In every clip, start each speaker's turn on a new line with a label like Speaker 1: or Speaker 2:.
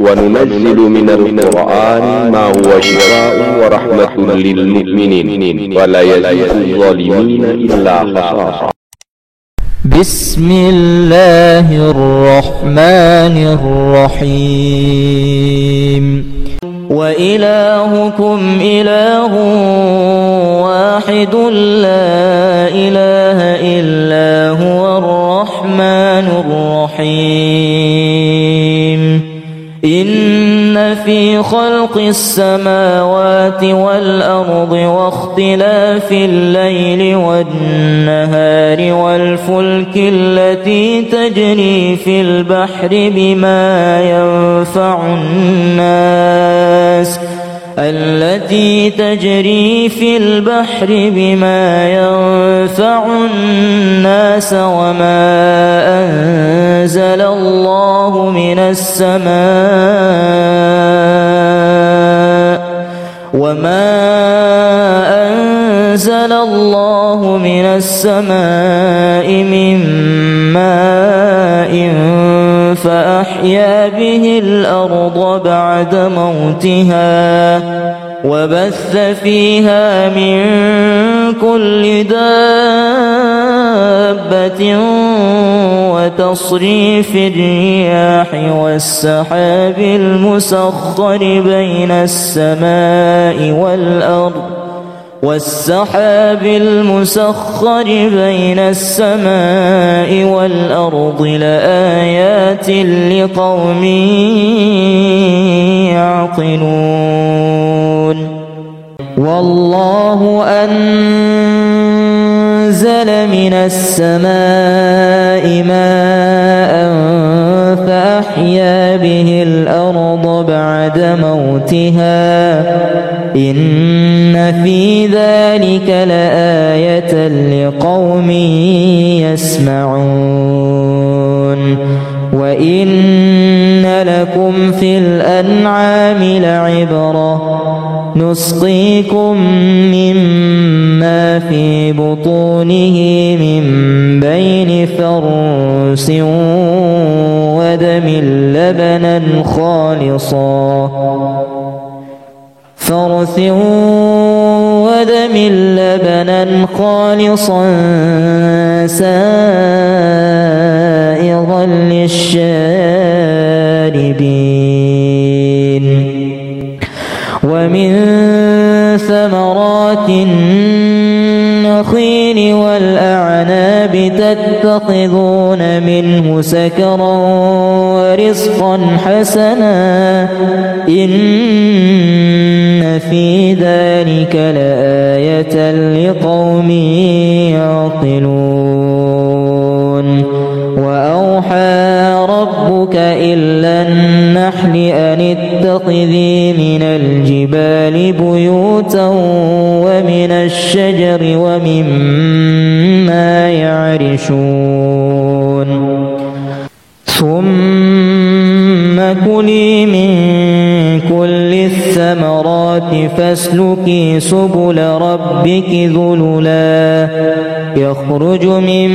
Speaker 1: وننزل من القرآن ما هو شفاء ورحمة للمؤمنين ولا يزيد الظالمين إلا خسارا.
Speaker 2: بسم الله الرحمن الرحيم. وإلهكم إله واحد لا إله إلا هو الرحمن الرحيم. إن في خلق السماوات والأرض واختلاف الليل والنهار والفلك التي تجري في البحر بما ينفع الناس وما أنزل الله من السماء من ماء فأحيا به الأرض بعد موتها وبث فيها من كل دابة وتصريف الرياح والسحاب المسخر بين السماء والأرض لآيات لقوم يعقلون. والله أنزل من السماء ماء فأحيا به الأرض بعد موتها إن في ذلك لآية لقوم يسمعون. وإن لكم في الأنعام لعبرة نسقيكم مما في بطونه من بين فرث ودم لبنا خالصا سائغا للشاربين. ومن ثمرات النخيل والأعناب تتخذون منه سكرا ورزقا حسنا إن في ذلك لآية لقوم يعقلون. وأوحى ربك إلى النحل أن اتخذي من الجبال بيوتا ومن الشجر ومما يعرشون. ثم كلي من كل الثمرات فاسلكي سبل ربك ذللا يخرج من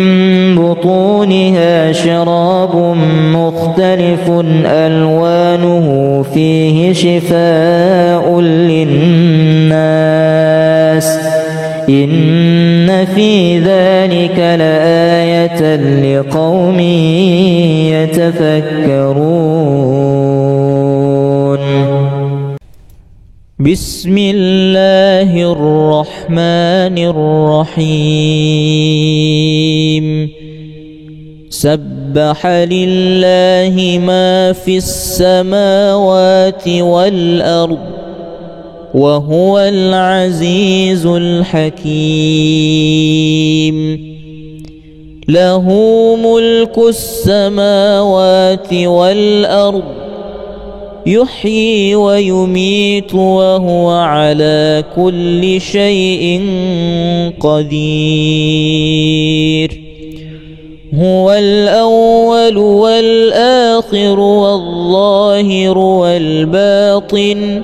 Speaker 2: بطونها شراب مختلف ألوانه فيه شفاء للناس إن في ذلك لآية لقوم يتفكرون. بسم الله الرحمن الرحيم. سبح لله ما في السماوات والأرض وهو العزيز الحكيم. له ملك السماوات والأرض يحيي ويميت وهو على كل شيء قدير. هو الأول والآخر والظاهر والباطن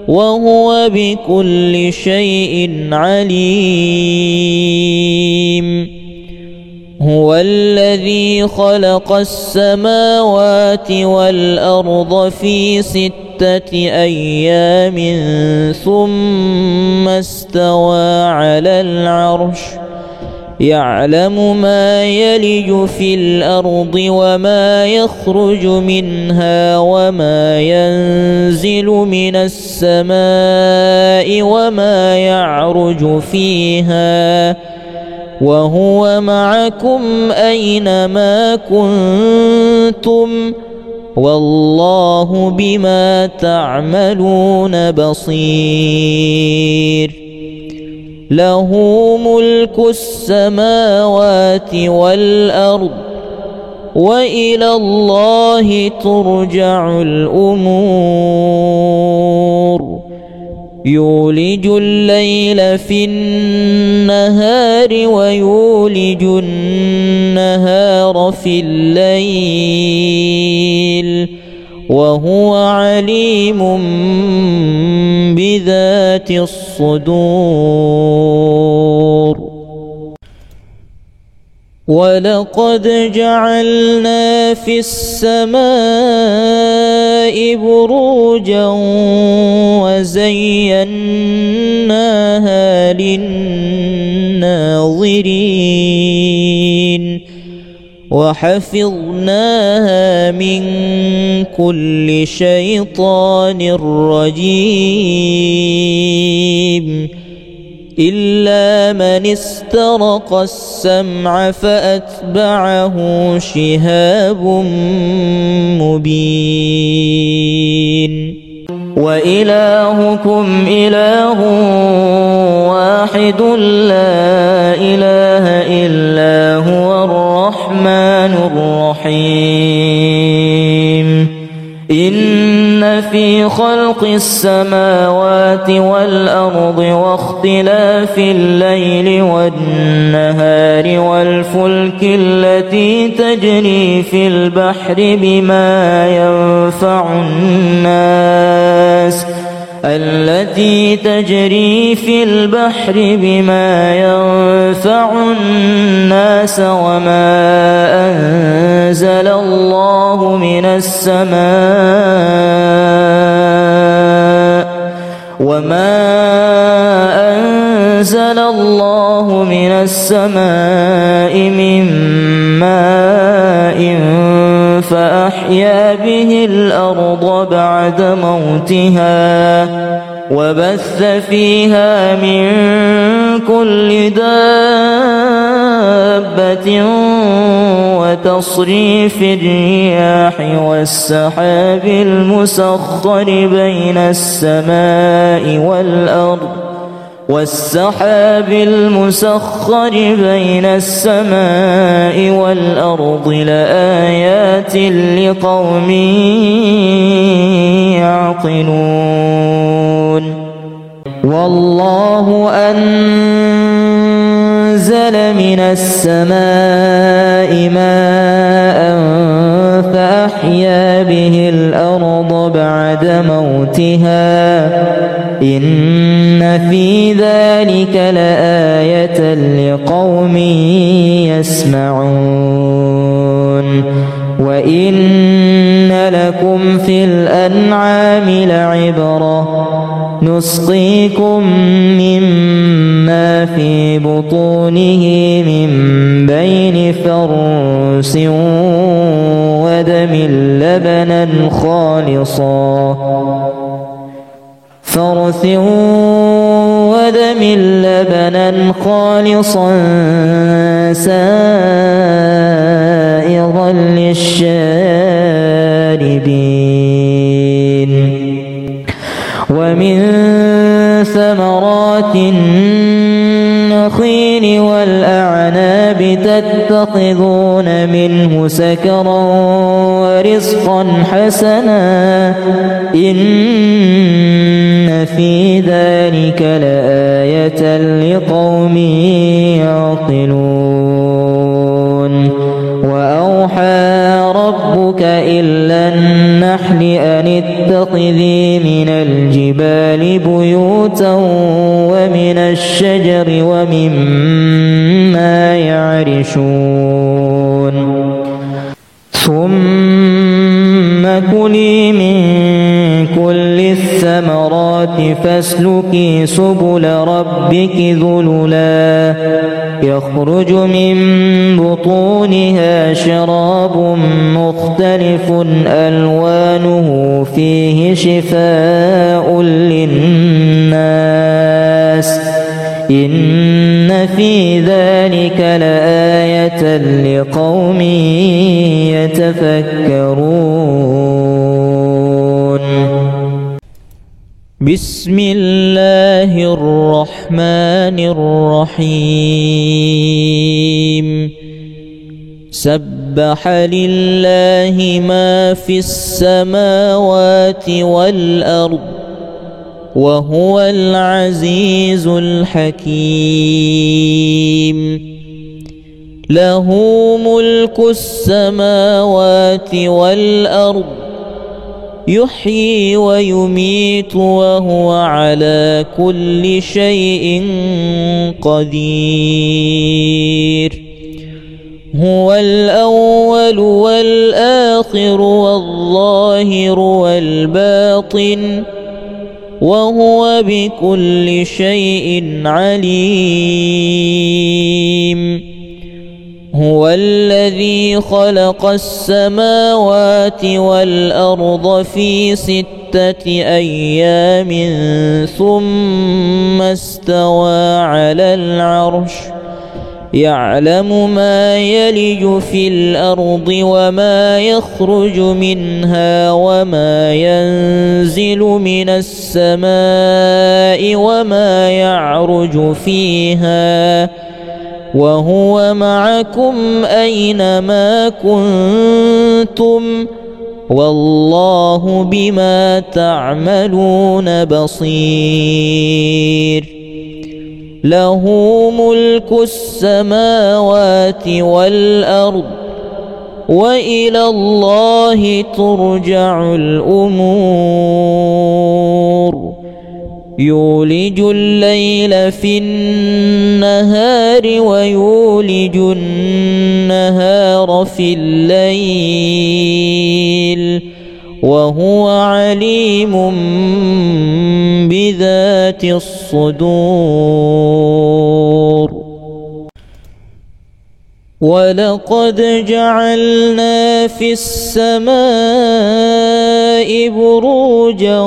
Speaker 2: وهو بكل شيء عليم. هو الذي خلق السماوات والأرض في 6 أيام ثم استوى على العرش يعلم ما يلج في الأرض وما يخرج منها وما ينزل من السماء وما يعرج فيها وهو معكم أينما كنتم والله بما تعملون بصير له ملك السماوات والأرض وإلى الله ترجع الأمور يولج الليل في النهار ويولج النهار في الليل وهو عليم بذات الصدور ولقد جعلنا في السماء بروجا وزيناها للناظرين وحفظناها من كل شيطان رجيم إلا من استرق السمع فأتبعه شهاب مبين وإلهكم إله واحد لا إله إلا هو الرحمن الرحيم إن في خلق السماوات والأرض واختلاف الليل والنهار والفلك التي تجري في البحر بما ينفع الناس وما أنزل الله من السماء من ماء فأحيا به الأرض بعد موتها وبث فيها من كل دابة وتصريف الرياح والسحاب المسخر بين السماء والأرض لآيات لقوم يعقلون والله أنزل من السماء ماء فأحيا به الأرض بعد موتها إن في ذلك لآية لقوم يسمعون وإن لكم في الأنعام لعبرة نسقيكم مما في بطونه من بين فرث ودم لبنا خالصا سائغا للشاربين ومن ثمرات النخيل والأعناب تتخذون منه سكرا ورزقا حسنا إن في ذلك لآية لقوم يعقلون وأوحى ربك إلى النحل أن اتخذي من الجبال بيوتا ومن الشجر ومما يعرشون ثم كلي من كل الثمرات فاسلكي سبل ربك ذللا يخرج من بطونها شراب مختلف ألوانه فيه شفاء للناس إن في ذلك لآية لقوم يتفكرون. بسم الله الرحمن الرحيم. سبح لله ما في السماوات والأرض وهو العزيز الحكيم. له ملك السماوات والأرض يحيي ويميت وهو على كل شيء قدير. هو الأول والآخر والظاهر والباطن وهو بكل شيء عليم. هو الذي خلق السماوات والأرض في 6 أيام ثم استوى على العرش يعلم ما يلج في الأرض وما يخرج منها وما ينزل من السماء وما يعرج فيها وهو معكم أينما كنتم والله بما تعملون بصير. له ملك السماوات والأرض وإلى الله ترجع الأمور. يولج الليل في النهار ويولج النهار في الليل وهو عليم بذات الصدور. ولقد جعلنا في السماء بروجا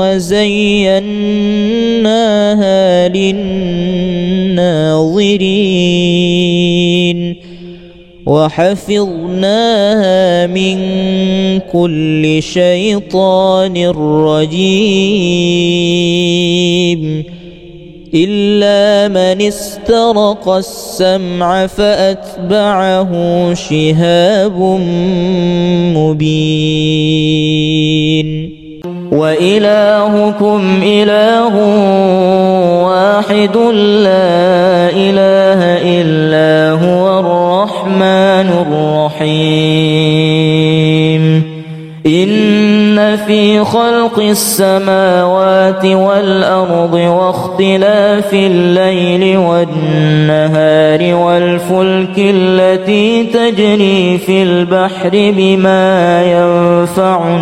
Speaker 2: وزيناها للناظرين وحفظناها من كل شيطان رجيم إلا من استرق السمع فأتبعه شهاب مبين. وإلهكم إله واحد لا إله إلا هو الرحمن الرحيم. إن في خلق السماوات والأرض واختلاف الليل والنهار والفلك التي تجري في البحر بما ينفع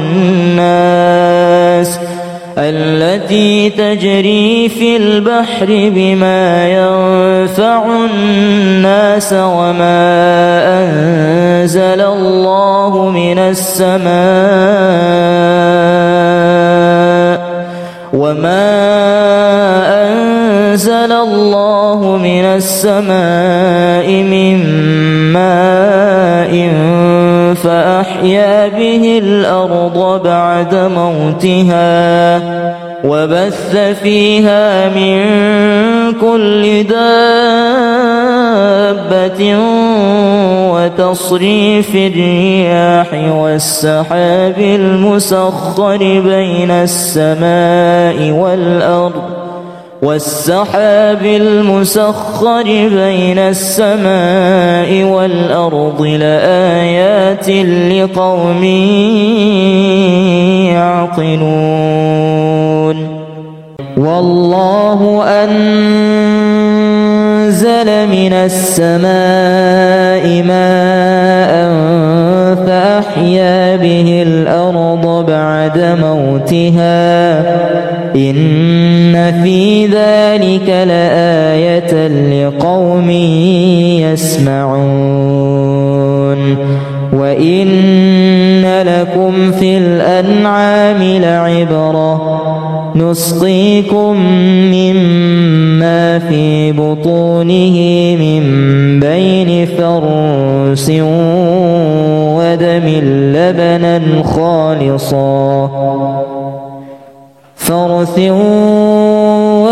Speaker 2: الناس وما أنزل الله من السماء من ماء فأحيا به الأرض بعد موتها وبث فيها من كل دابة وتصريف الرياح والسحاب المسخر بين السماء والأرض لآيات لقوم يعقلون. والله أنزل من السماء ماء بعد موتها إن في ذلك لآية لقوم يسمعون وإن لكم في الأنعام لعبرة نسقيكم مما في بطونه من بين فرث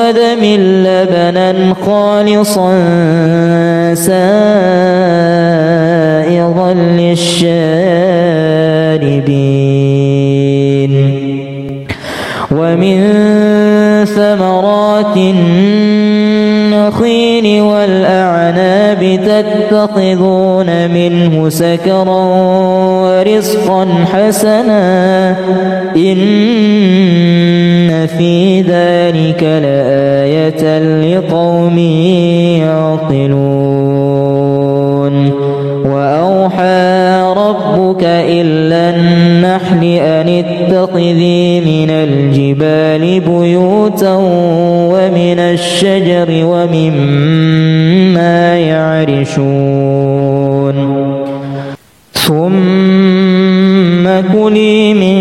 Speaker 2: ودم لبنا خالصا سائغا للشاربين ومن ثمرات النخيل والأعناب تتخذون منه سكرا ورزقا حسنا إن في ذلك لآية لقوم يعقلون وأوحى ربك إلى النحل أن اتخذي من الجبال بيوتا ومن الشجر ومما يعرشون ثم كلي من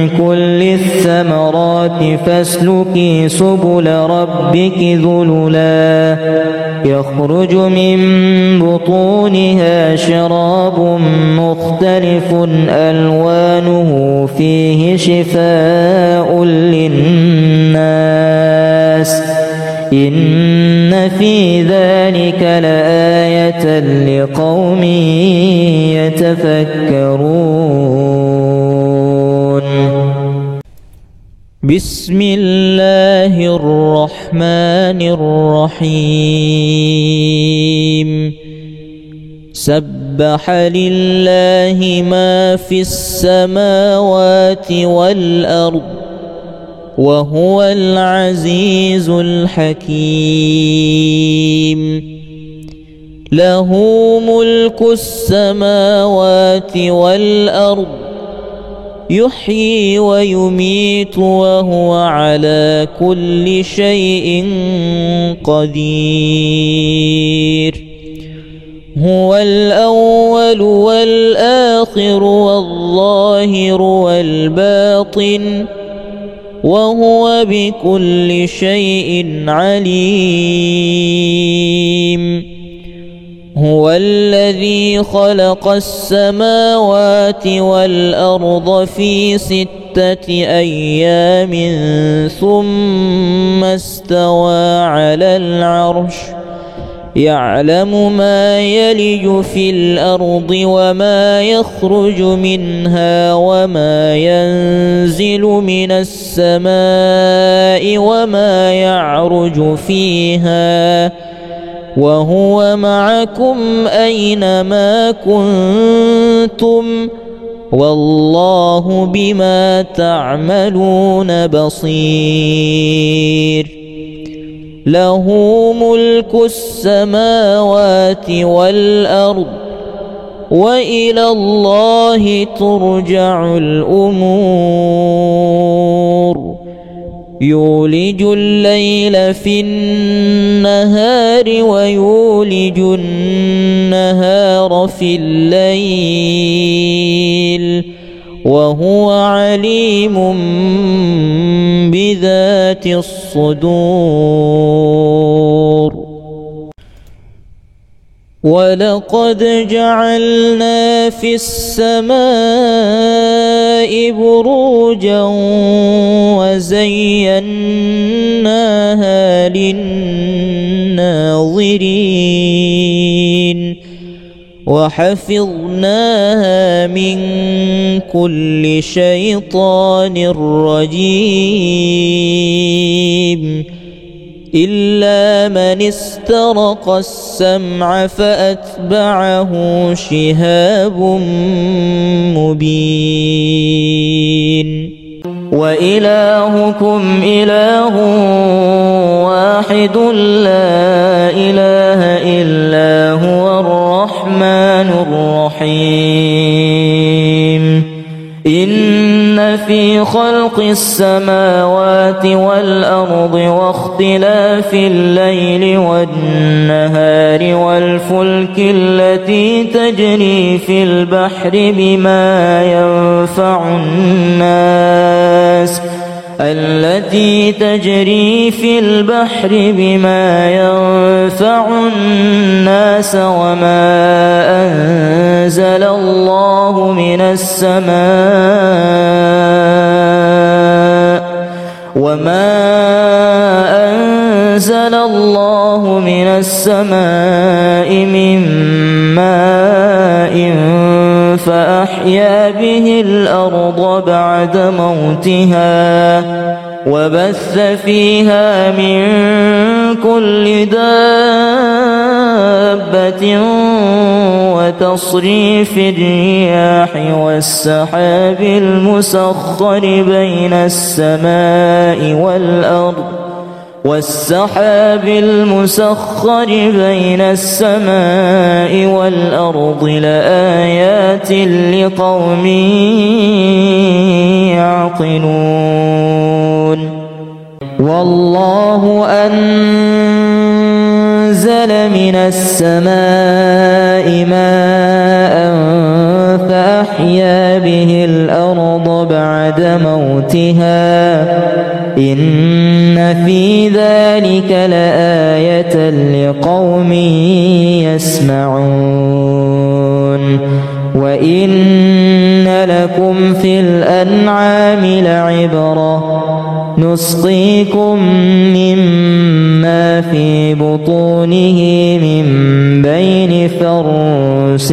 Speaker 2: كل الثمرات فاسلكي سبل ربك ذللا يخرج من بطونها شراب مختلف ألوانه فيه شفاء للناس إن في ذلك لآية لقوم يتفكرون بسم الله الرحمن الرحيم سبح لله ما في السماوات والأرض وهو العزيز الحكيم له ملك السماوات والأرض يحيي ويميت وهو على كل شيء قدير هو الأول والآخر والظاهر والباطن وهو بكل شيء عليم هو الذي خلق السماوات والأرض في 6 أيام ثم استوى على العرش يعلم ما يلج في الأرض وما يخرج منها وما ينزل من السماء وما يعرج فيها وهو معكم أينما كنتم والله بما تعملون بصير له ملك السماوات والأرض وإلى الله ترجع الأمور يولج الليل في النهار ويولج النهار في الليل وهو عليم بذات الصدور ولقد جعلنا في السماء بروجا وزيناها للناظرين وحفظناها من كل شيطان رجيم إلا من استرق السمع فأتبعه شهاب مبين وإلهكم إله واحد لا إله إلا هو الرحمن الرحيم إن في خلق السماوات والأرض واختلاف الليل والنهار والفلك التي تجري في البحر بما ينفع الناس وما أنزل الله من السماء من ماء فأحيا به الأرض بعد موتها وبث فيها من كل دابة وتصريف الرياح والسحاب المسخر بين السماء والأرض لآيات لقوم يعقلون والله أنزل من السماء ماء فأحيا به الأرض بعد موتها إن في ذلك لآية لقوم يسمعون وإن لكم في الأنعام لعبرة نسقيكم مما في بطونه من بين فرث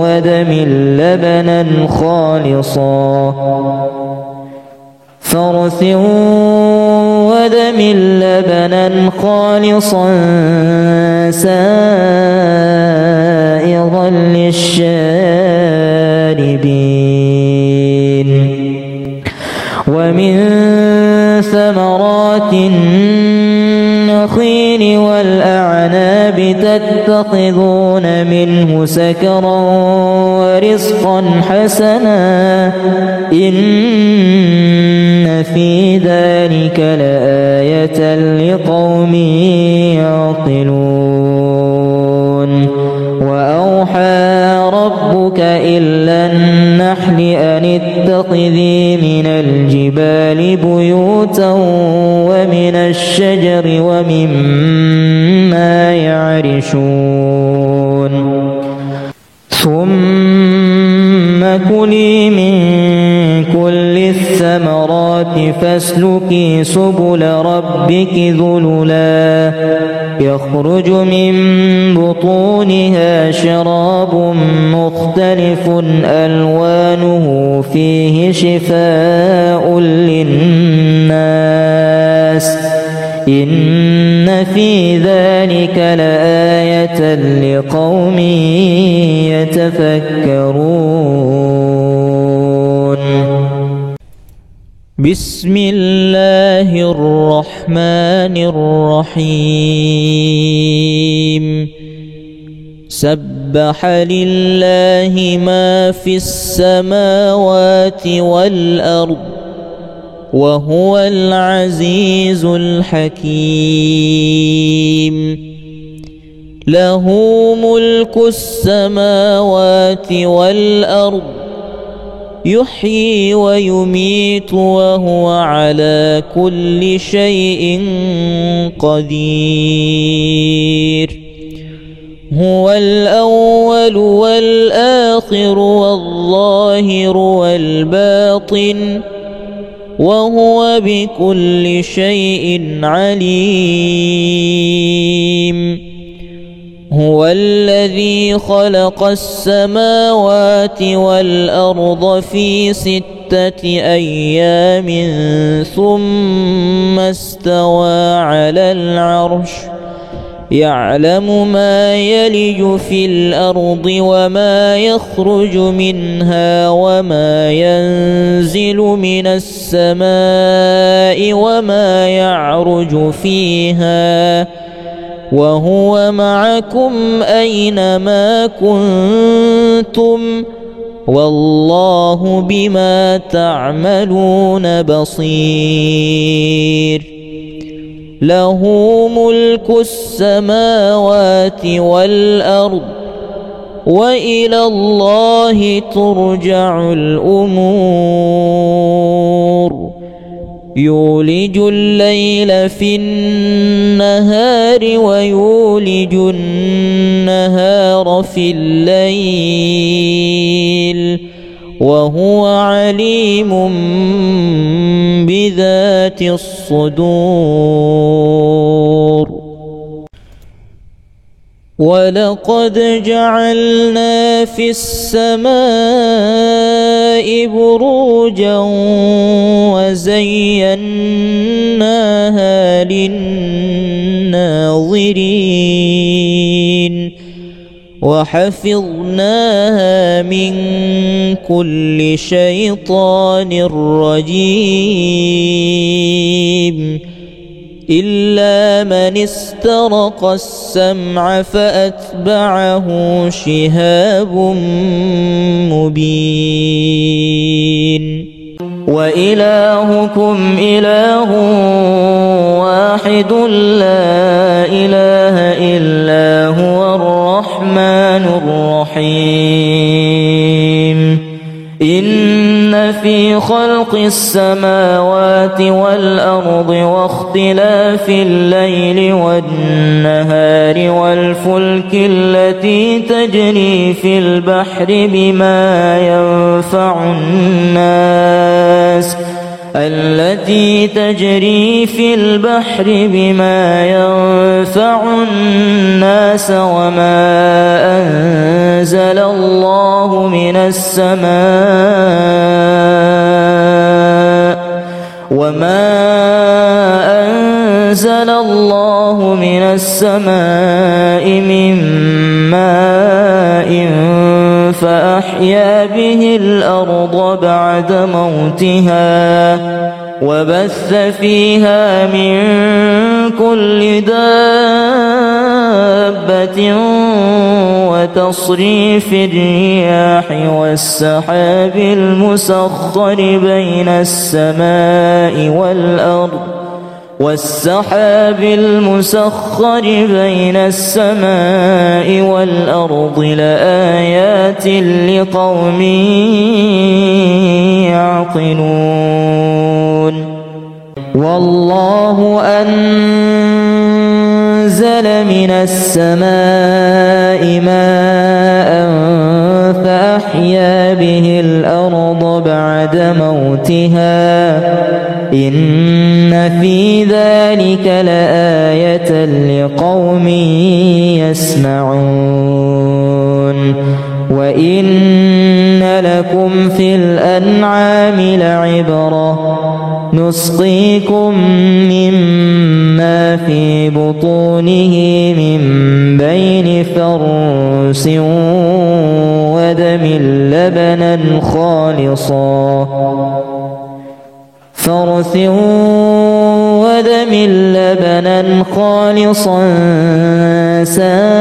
Speaker 2: ودم لبنا خالصا سائغا للشاربين ومن ثمرات النخيل والأعناب تتخذون منه سكرا ورزقا حسنا إن في ذلك لآية لقوم يعقلون وأوحى ربك إلى النحل أن اتخذي من الجبال بيوتا ومن الشجر ومما يعرشون ثم كلي من كل الثمرات فاسلكي سبل ربك ذللا يخرج من بطونها شراب مختلف ألوانه فيه شفاء للناس إن في ذلك لآية لقوم يتفكرون بسم الله الرحمن الرحيم سبح لله ما في السماوات والأرض وهو العزيز الحكيم له ملك السماوات والأرض يحيي ويميت وهو على كل شيء قدير هو الأول والآخر والظاهر والباطن وهو بكل شيء عليم هو الذي خلق السماوات والأرض في 6 أيام ثم استوى على العرش يعلم ما يلج في الأرض وما يخرج منها وما ينزل من السماء وما يعرج فيها وهو معكم أينما كنتم والله بما تعملون بصير له ملك السماوات والأرض وإلى الله ترجع الأمور يولج الليل في النهار ويولج النهار في الليل وهو عليم بذات الصدور ولقد جعلنا في السماء بروجا وزيناها للناظرين وحفظناها من كل شيطان رجيم إلا من استرق السمع فأتبعه شهاب مبين وإلهكم إله واحد لا إله إلا هو الرحمن الرحيم إن في خلق السماوات والأرض واختلاف الليل والنهار والفلك التي تجري في البحر بما ينفع الناس وما أنزل الله من السماء من ماء فأحيا به الأرض بعد موتها وبث فيها من كل دابة وتصريف الرياح والسحاب المسخر بين السماء والأرض لآيات لقوم يعقلون والله أنزل من السماء ماء فأحيا به الأرض بعد موتها إن في ذلك لآية لقوم يسمعون وإن لكم في الأنعام لعبرة نسقيكم مما في بطونه من بين فرث ودم لبنا خالصا سائغا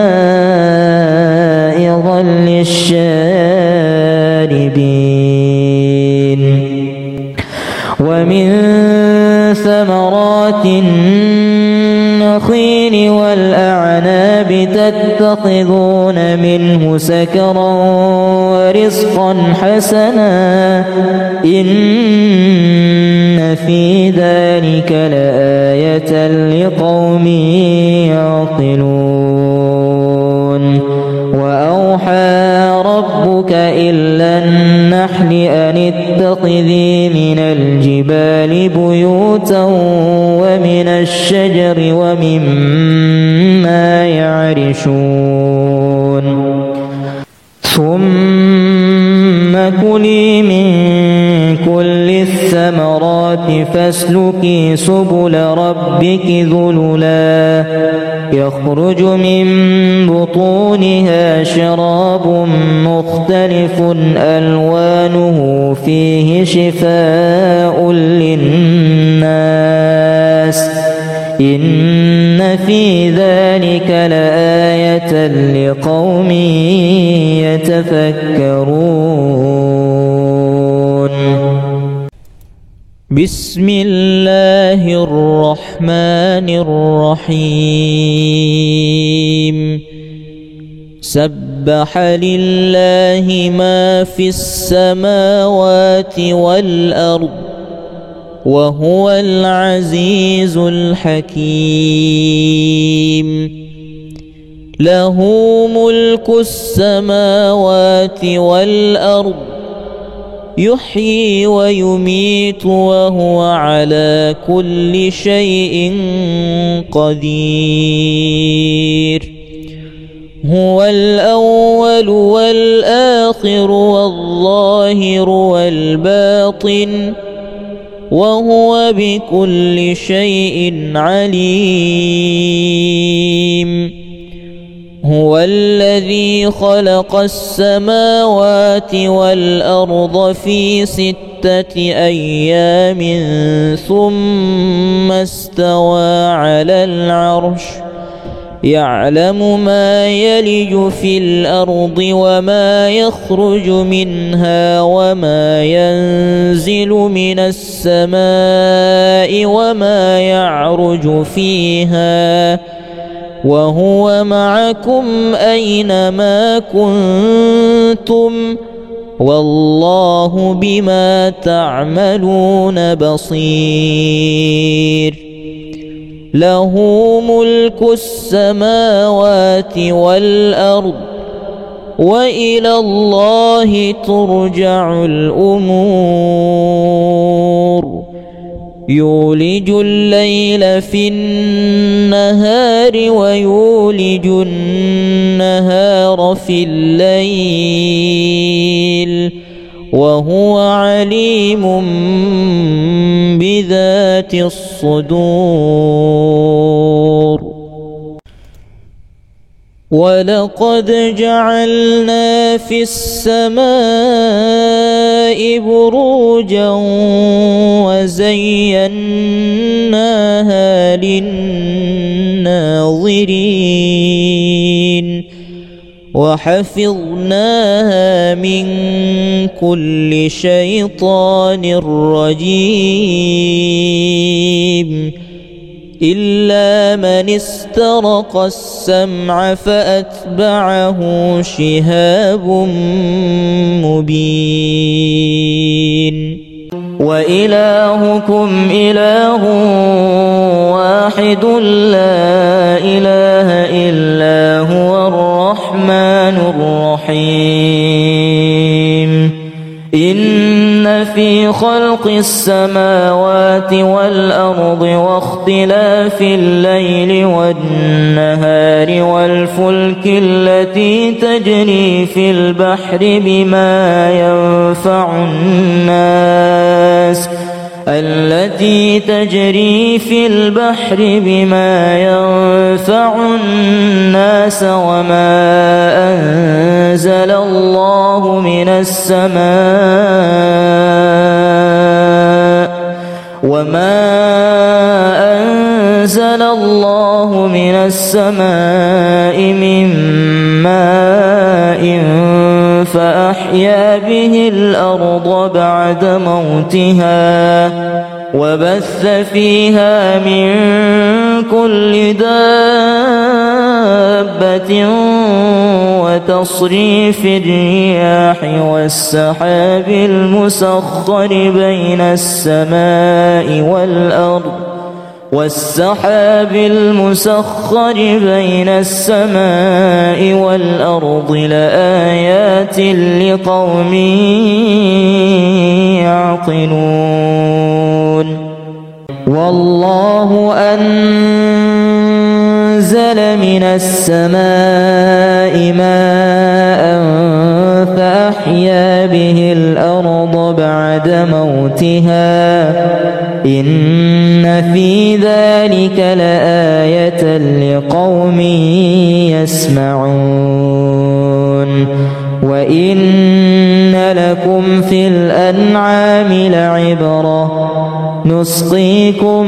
Speaker 2: للشاربين ومن ثمرات النخيل والأعناب تتخذون منه سكرا ورزقا حسنا إن في ذلك لآية لقوم يعقلون وأوحى ربك إلى النحل أن اتخذي من الجبال بيوتا ومن الشجر ومما يعرشون ثم كلي من كل الثمرات فاسلكي سبل ربك ذللا يخرج من بطونها شراب مختلف ألوانه فيه شفاء للناس إن في ذلك لآية لقوم يتفكرون بسم الله الرحمن الرحيم سبح لله ما في السماوات والأرض وهو العزيز الحكيم له ملك السماوات والأرض يحيي ويميت وهو على كل شيء قدير هو الأول والآخر والظاهر والباطن وهو بكل شيء عليم هو الذي خلق السماوات والأرض في 6 أيام ثم استوى على العرش يعلم ما يلج في الأرض وما يخرج منها وما ينزل من السماء وما يعرج فيها وهو معكم أينما كنتم والله بما تعملون بصير له ملك السماوات والأرض وإلى الله ترجع الأمور يولج الليل في النهار ويولج النهار في الليل وهو عليم بذات الصدور ولقد جعلنا في السماء بروجا وزيناها للناظرين وحفظناها من كل شيطان رجيم إلا من استرق السمع فأتبعه شهاب مبين وإلهكم إله واحد لا إله إلا هو الرحمن الرحيم إن في خلق السماوات والأرض واختلاف الليل والنهار والفلك التي تجري في البحر بما ينفع الناس وما أنزل الله من السماء من ماء فأحيا به الأرض بعد موتها وبث فيها من كل دابة وتصريف الرياح والسحاب المسخر بين السماء والأرض لآيات لقوم يعقلون والله أنزل من السماء ماء فأحيا به الأرض بعد موتها إن في ذلك لآية لقوم يسمعون وإن لكم في الأنعام لعبرة نسقيكم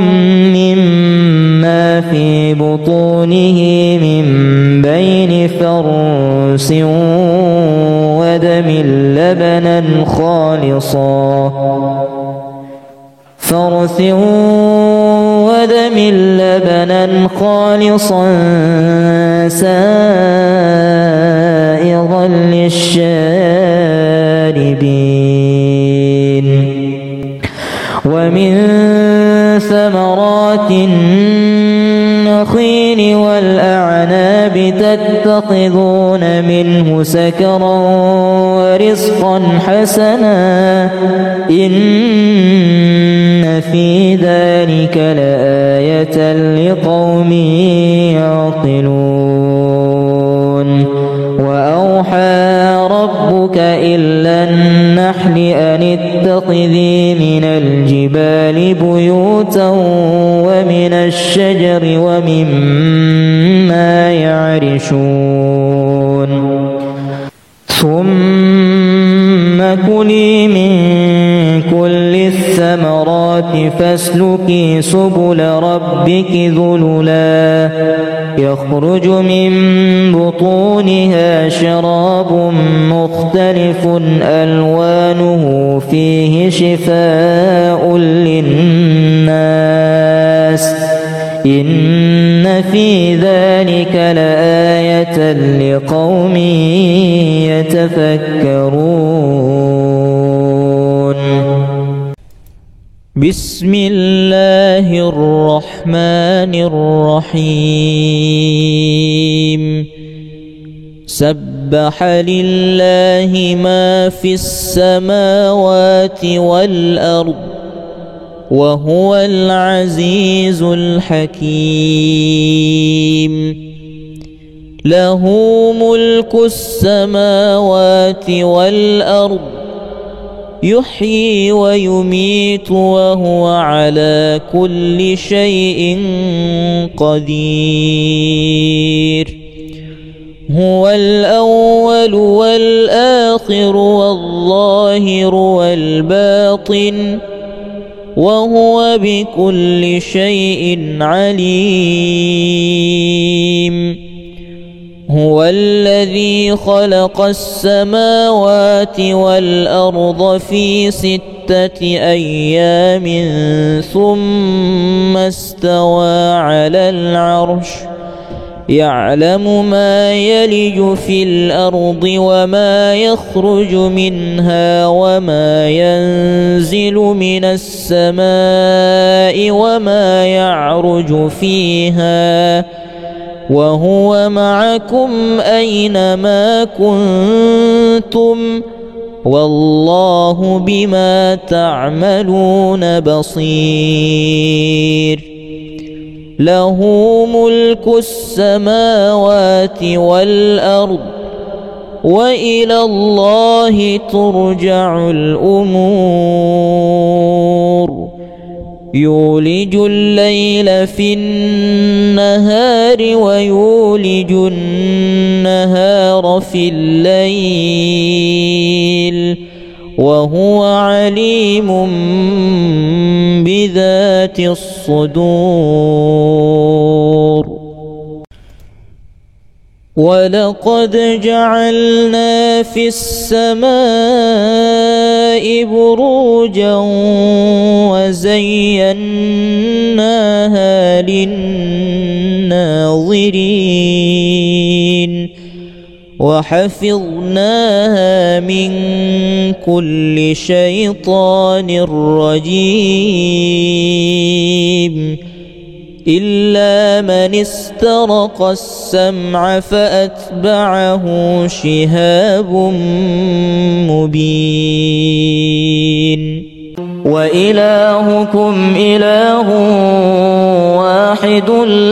Speaker 2: مما في بطونه من بين فرث ودم لبنا خالصا فرث ودم لبنا خالصا سائغا للشاربين ومن ثمرات النخيل والأعناب تتخذون منه سكرا ورزقا حسنا إن في ذلك لآية لقوم يعقلون وأوحى ربك إلى النحل أن اتخذي من الجبال بيوتا ومن الشجر ومما يعرشون ثم كلي من كل الثمرات فاسلكي سبل ربك ذللا يخرج من بطونها شراب مختلف ألوانه فيه شفاء للناس إن في ذلك لآية لقوم يتفكرون بسم الله الرحمن الرحيم سبح لله ما في السماوات والأرض وهو العزيز الحكيم له ملك السماوات والأرض يحيي ويميت وهو على كل شيء قدير هو الأول والآخر والظاهر والباطن وهو بكل شيء عليم هو الذي خلق السماوات والأرض في 6 أيام ثم استوى على العرش يعلم ما يلج في الأرض وما يخرج منها وما ينزل من السماء وما يعرج فيها وهو معكم أينما كنتم والله بما تعملون بصير له ملك السماوات والأرض وإلى الله ترجع الأمور يولج الليل في النهار ويولج النهار في الليل وهو عليم بذات الصدور ولقد جعلنا في السماء بروجا وزيناها للناظرين وحفظناها من كل شيطان رجيم إلا من استرق السمع فأتبعه شهاب مبين وإلهكم إله واحد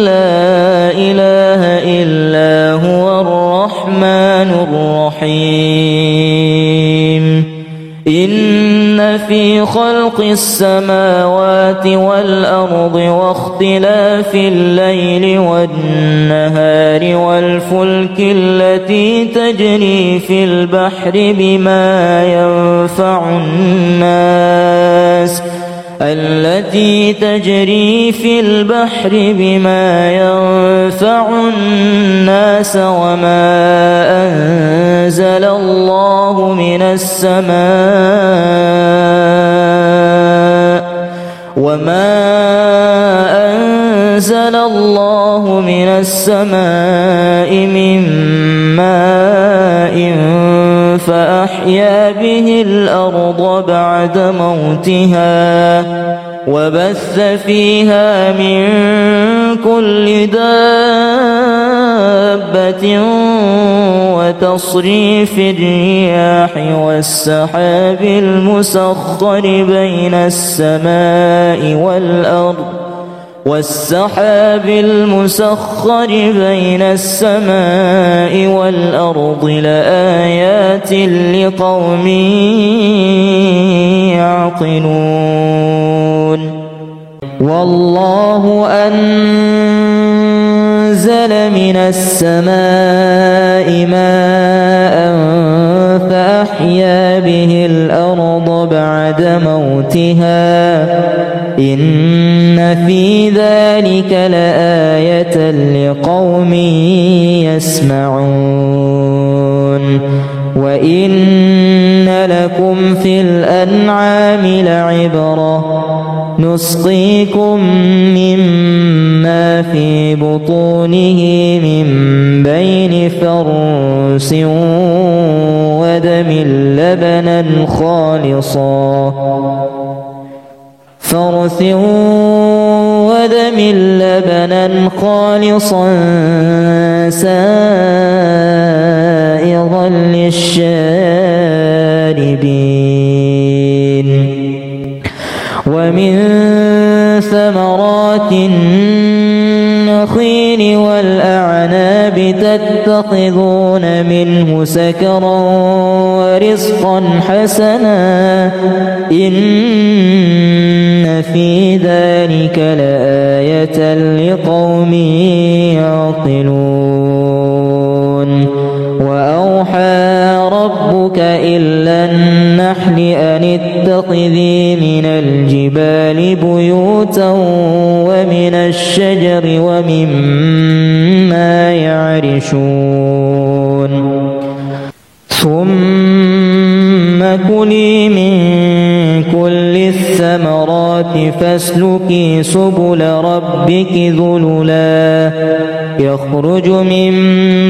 Speaker 2: لا إله إلا هو الرحمن الرحيم إن في خلق السماوات والأرض واختلاف الليل والنهار والفلك التي تجري في البحر بما ينفع الناس وما أنزل الله من السماء وما أنزل الله من السماء من ماء فأحيا به الأرض بعد موتها وبث فيها من كل دابة وتصريف الرياح والسحاب المسخر بين السماء والأرض لآيات لقوم يعقلون والله أنزل من السماء ماء فأحيا به الأرض بعد موتها إن في ذلك لآية لقوم يسمعون وإن لكم في الأنعام لعبرة نسقيكم مما في بطونه من بين فرث ودم لبنا خالصا سائغا للشاربين ومن ثمرات النخيل والأعناب تتخذون منه سكرا ورزقا حسنا إن في ذلك لآية لقوم يعقلون وأوحى ربك إلى النحل أن اتخذي من الجبال بيوتا ومن الشجر ومما يعرشون ثم كلي من كل الثمرات فاسلكي سبل ربك ذللا يخرج من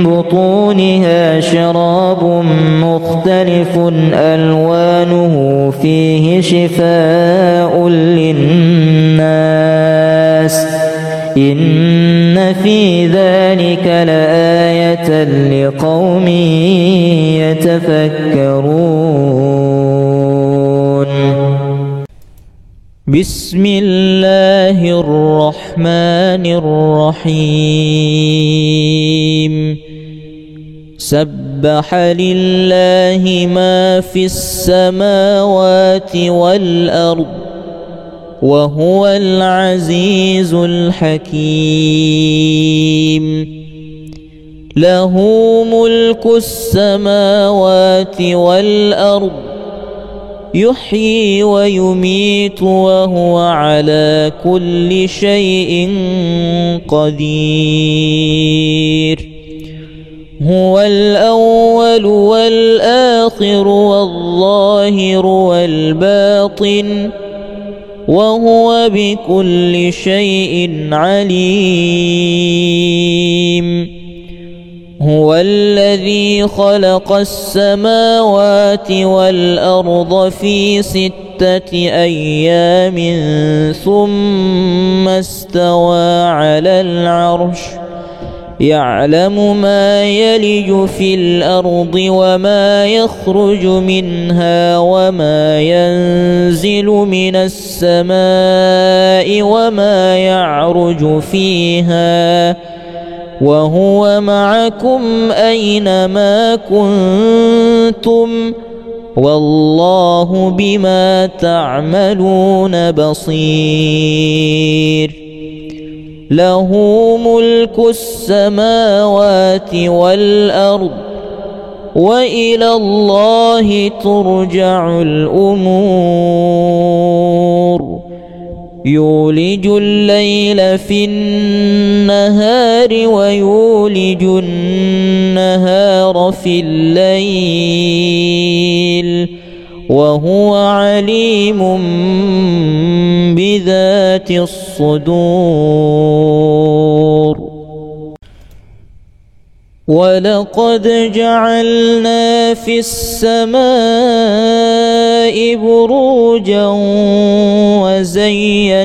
Speaker 2: بطونها شراب مختلف ألوانه فيه شفاء للناس إن في ذلك لآية لقوم يتفكرون بسم الله الرحمن الرحيم سبح لله ما في السماوات والأرض وهو العزيز الحكيم له ملك السماوات والأرض يحيي ويميت وهو على كل شيء قدير هو الأول والآخر والظاهر والباطن وهو بكل شيء عليم هو الذي خلق السماوات والأرض في 6 أيام ثم استوى على العرش يعلم ما يلج في الأرض وما يخرج منها وما ينزل من السماء وما يعرج فيها وهو معكم أينما كنتم والله بما تعملون بصير له ملك السماوات والأرض وإلى الله ترجع الأمور يولج الليل في النهار ويولج النهار في الليل وهو عليم بذات وأزلفت الصدور ولقد جعلنا في السماء بروجا وزيناها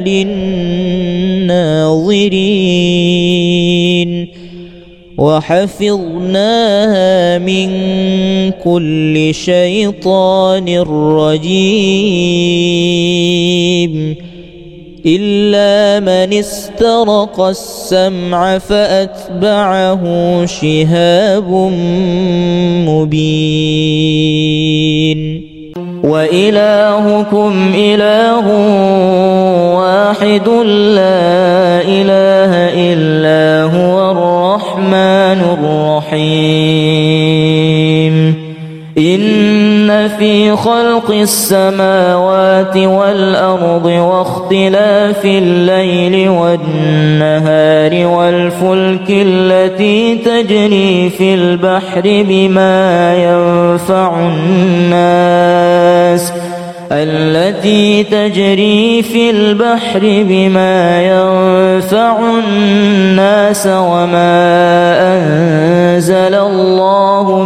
Speaker 2: للناظرين وحفظناها من كل شيطان رجيم إلا من استرق السمع فأتبعه شهاب مبين وإلهكم إله واحد لا إله إلا هو الرحمن الرحيم إن في خلق السماوات والأرض واختلاف الليل والنهار والفلك التي تجري في البحر بما ينفع الناس وما أنزل الله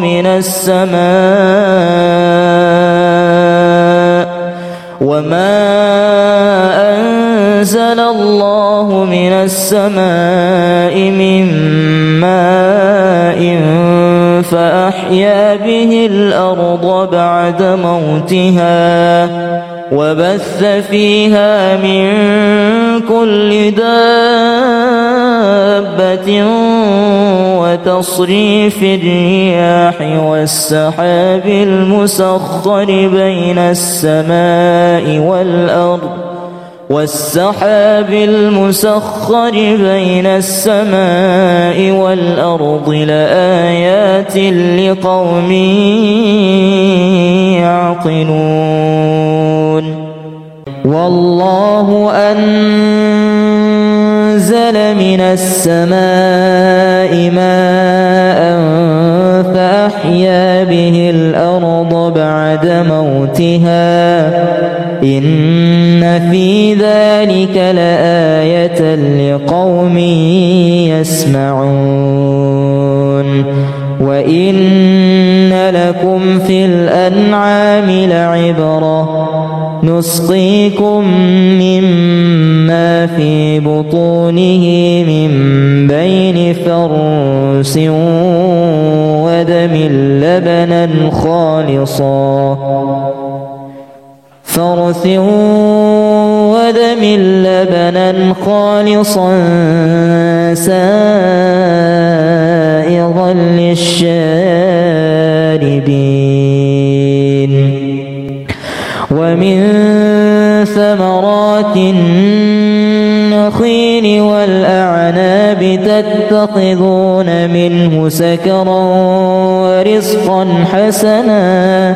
Speaker 2: من السماء من ماء فأحيا به الأرض بعد موتها وبث فيها من كل دابة وتصريف الرياح والسحاب المسخر بين السماء والأرض لآيات لقوم يعقلون والله أنزل من السماء ماء فأحيا به الأرض بعد موتها إن في ذلك لآية لقوم يسمعون وإن لكم في الأنعام لعبرة نسقيكم مما في بطونه من بين فرث ودم لبنا خالصا سائغا للشاربين ومن ثمرات النخيل والأعناب تتخذون منه سكرا ورزقا حسنا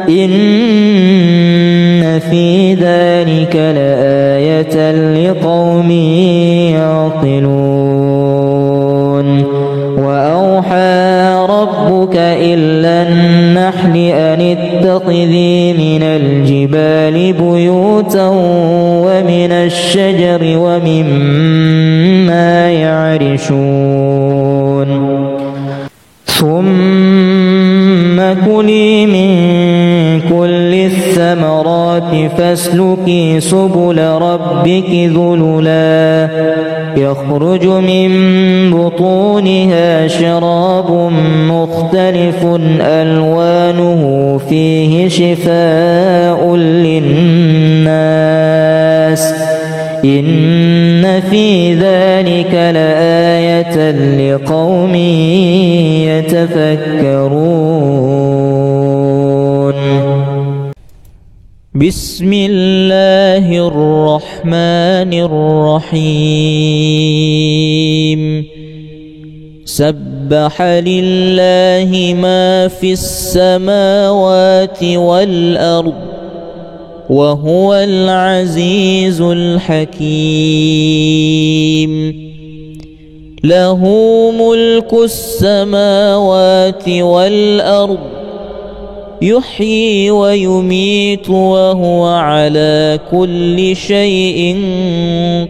Speaker 2: إن في ذلك لآية لقوم يعقلون وأوحى ربك إلى النحل أن اتخذي من الجبال بيوتا ومن الشجر ومما يعرشون ثم كلي من كل الثمرات فاسلكي سبل ربك ذللا يخرج من بطونها شراب مختلف ألوانه فيه شفاء للناس إن في ذلك لآية لقوم يتفكرون بسم الله الرحمن الرحيم سبح لله ما في السماوات والأرض وهو العزيز الحكيم له ملك السماوات والأرض يحيي ويميت وهو على كل شيء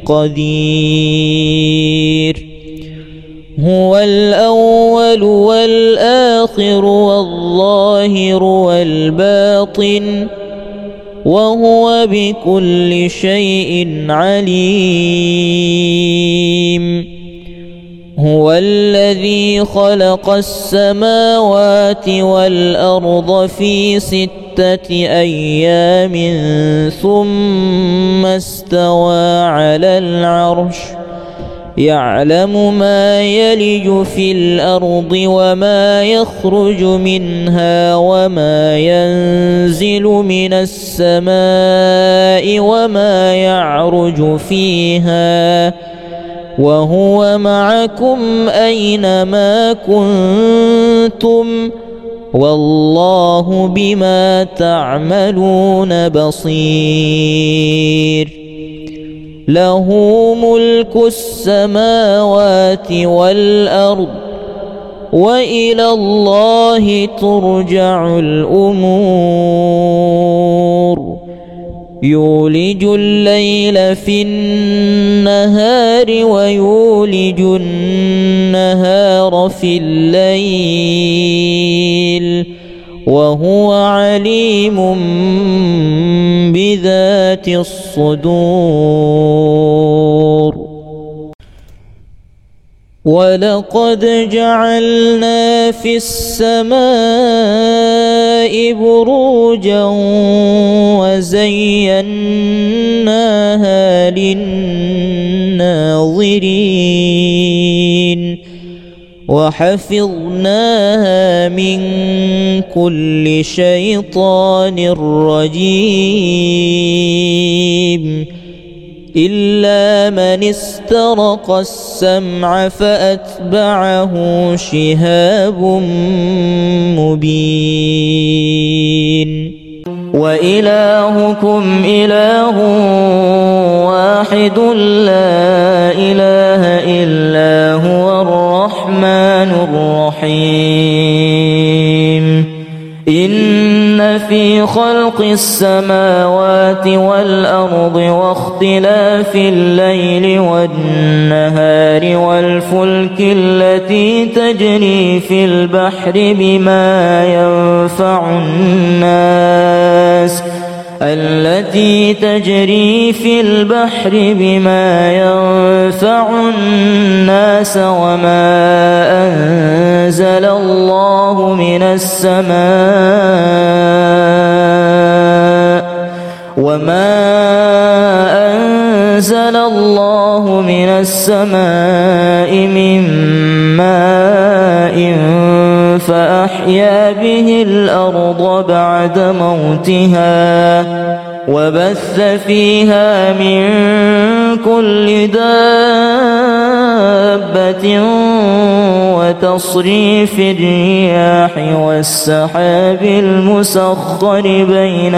Speaker 2: قدير. هو الأول والآخر والظاهر والباطن وهو بكل شيء عليم. هو الذي خلق السماوات والأرض في 6 أيام ثم استوى على العرش يعلم ما يلج في الأرض وما يخرج منها وما ينزل من السماء وما يعرج فيها وهو معكم أينما كنتم والله بما تعملون بصير. له ملك السماوات والأرض وإلى الله ترجع الأمور. يولج الليل في النهار ويولج النهار في الليل وهو عليم بذات الصدور. ولقد جعلنا في السماء بروجا وزيناها للناظرين وحفظناها من كل شيطان رجيم إلا من استرق السمع فأتبعه شهاب مبين. وإلهكم إله واحد لا إله إلا هو الرحمن الرحيم. إن في خلق السماوات والأرض واختلاف الليل والنهار والفلك التي تجري في البحر بما ينفع الناس وما أنزل الله من السماء من ماء فأحيا به الأرض بعد موتها وبث فيها من كل دابة وتصريف الرياح والسحاب المسخر بين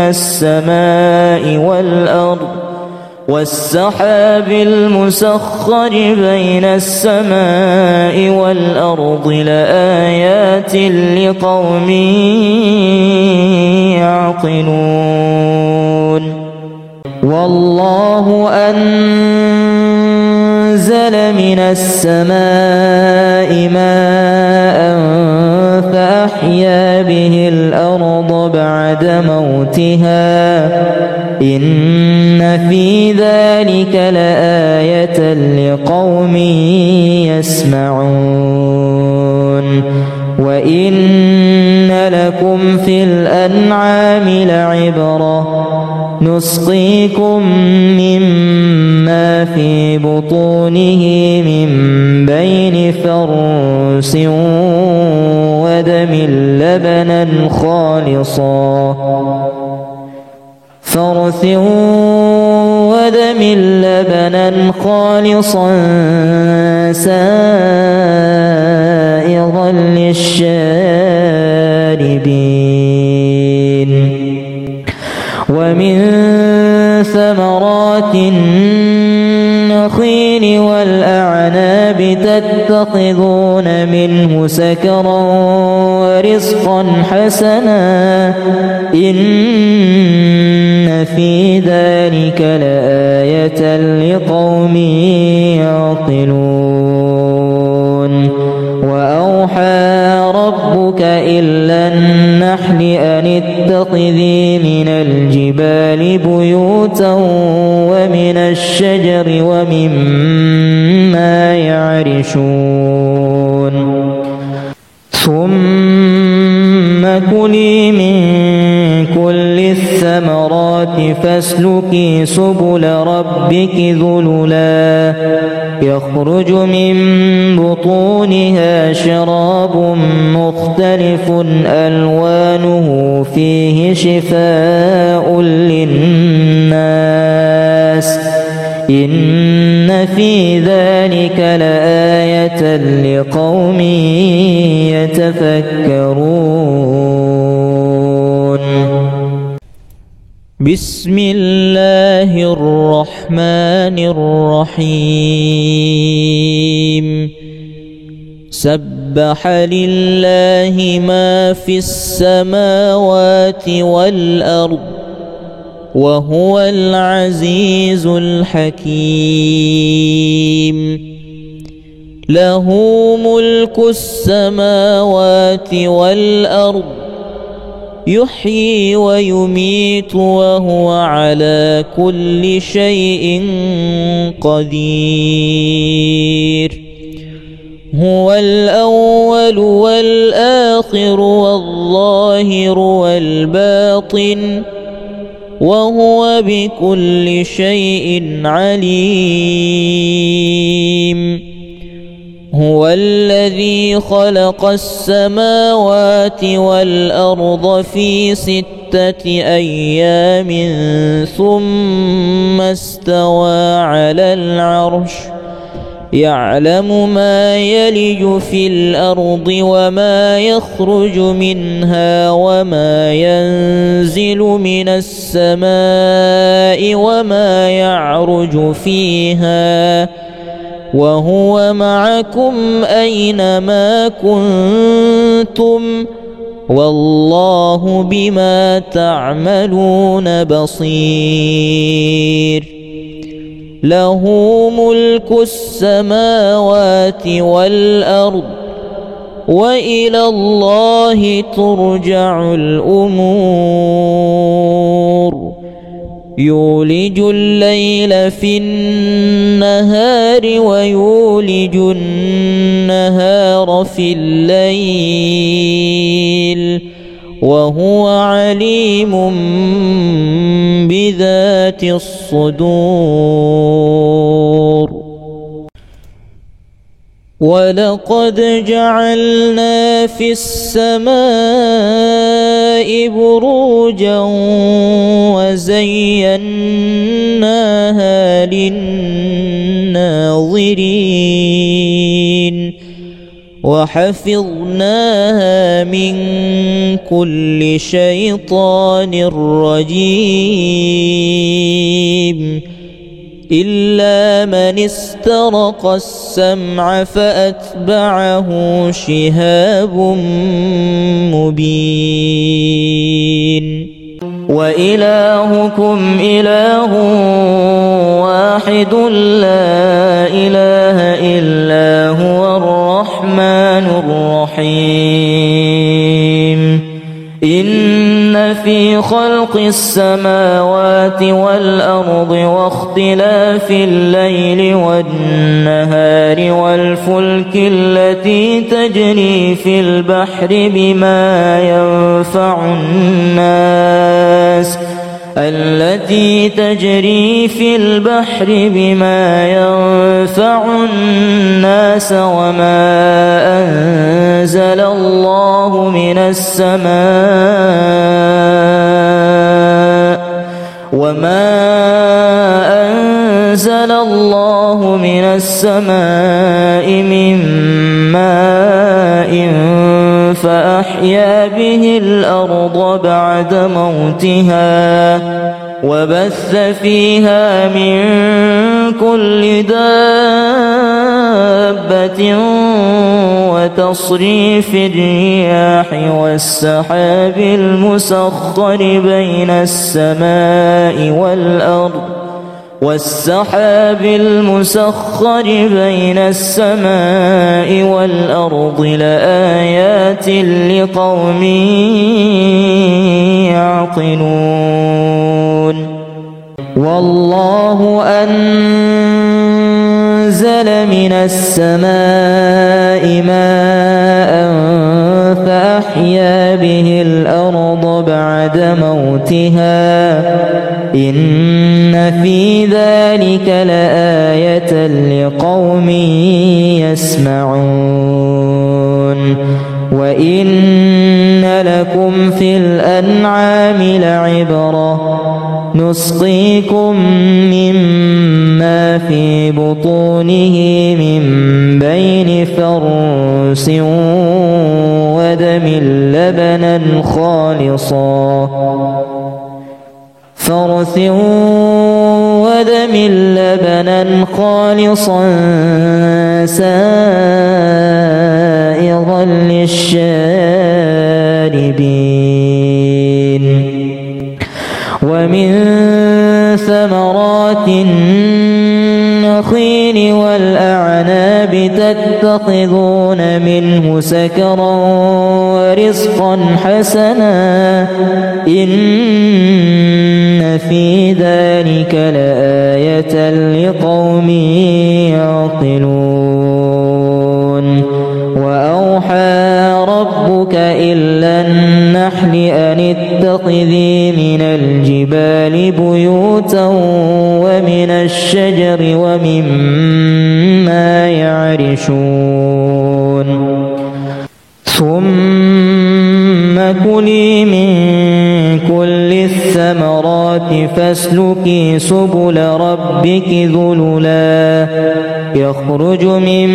Speaker 2: السماء والأرض لآيات لقوم يعقلون. والله أنزل من السماء ماء فأحيا به الأرض بعد موتها إن في ذلك لآية لقوم يسمعون. وإن لكم في الأنعام لعبرة نسقيكم مما في بطونه من بين فرث ودم لبنا خالصا سائغا للشاربين ومن ثمرات والنخيل والأعناب تتخذون منه سكرا ورزقا حسنا إن في ذلك لآية لقوم يعقلون وأوحى ربك إلى النحل أن اتخذي من الجبال بيوتا ومن الشجر ومما يعرشون ثم كلي من كل الثمرات فاسلكي سبل ربك ذللا يخرج من بطونها شراب مختلف ألوانه فيه شفاء للناس إن في ذلك لآية لقوم يتفكرون بسم الله الرحمن الرحيم سبح لله ما في السماوات والأرض وهو العزيز الحكيم له ملك السماوات والأرض يحيي ويميت وهو على كل شيء قدير هو الأول والآخر والظاهر والباطن وهو بكل شيء عليم هو الذي خلق السماوات والأرض في 6 أيام ثم استوى على العرش يعلم ما يلج في الأرض وما يخرج منها وما ينزل من السماء وما يعرج فيها وهو معكم أينما كنتم والله بما تعملون بصير له ملك السماوات والأرض وإلى الله ترجع الأمور يولج الليل في النهار ويولج النهار في الليل وهو عليم بذات الصدور ولقد جعلنا في السماء بروجا وزيناها للناظرين وحفظناها من كل شيطان رجيم إلا من استرق السمع فأتبعه شهاب مبين وإلهكم إله واحد لا إله إلا هو الرحمن الرحيم إن في خلق السماوات والأرض واختلاف الليل والنهار والفلك التي تجري في البحر بما ينفع الناس وما أنزل الله من السماء من ماء فأحيا به الأرض بعد موتها وبث فيها من كل دابة وتصريف الرياح والسحاب المسخر بين السماء والأرض لآيات لقوم يعقلون والله أنزل من السماء ماء فأحيا به الأرض بعد موتها إن في ذلك لآية لقوم يسمعون وإن لكم في الأنعام لعبرة نسقيكم مما في بطونه من بين فرث ودم لبنا خالصا سائغا للشاربين ومن ثمرات النخيل والأعناب تتخذون منه سكرا ورزقا حسنا إن في ذلك لآية لقوم يعقلون وأوحى ربك إلى النحل أن اتخذي من الجبال بيوتا ومن الشجر ومما يعرشون ثم كلي من كل الثمرات فاسلكي سبل ربك ذللا يخرج من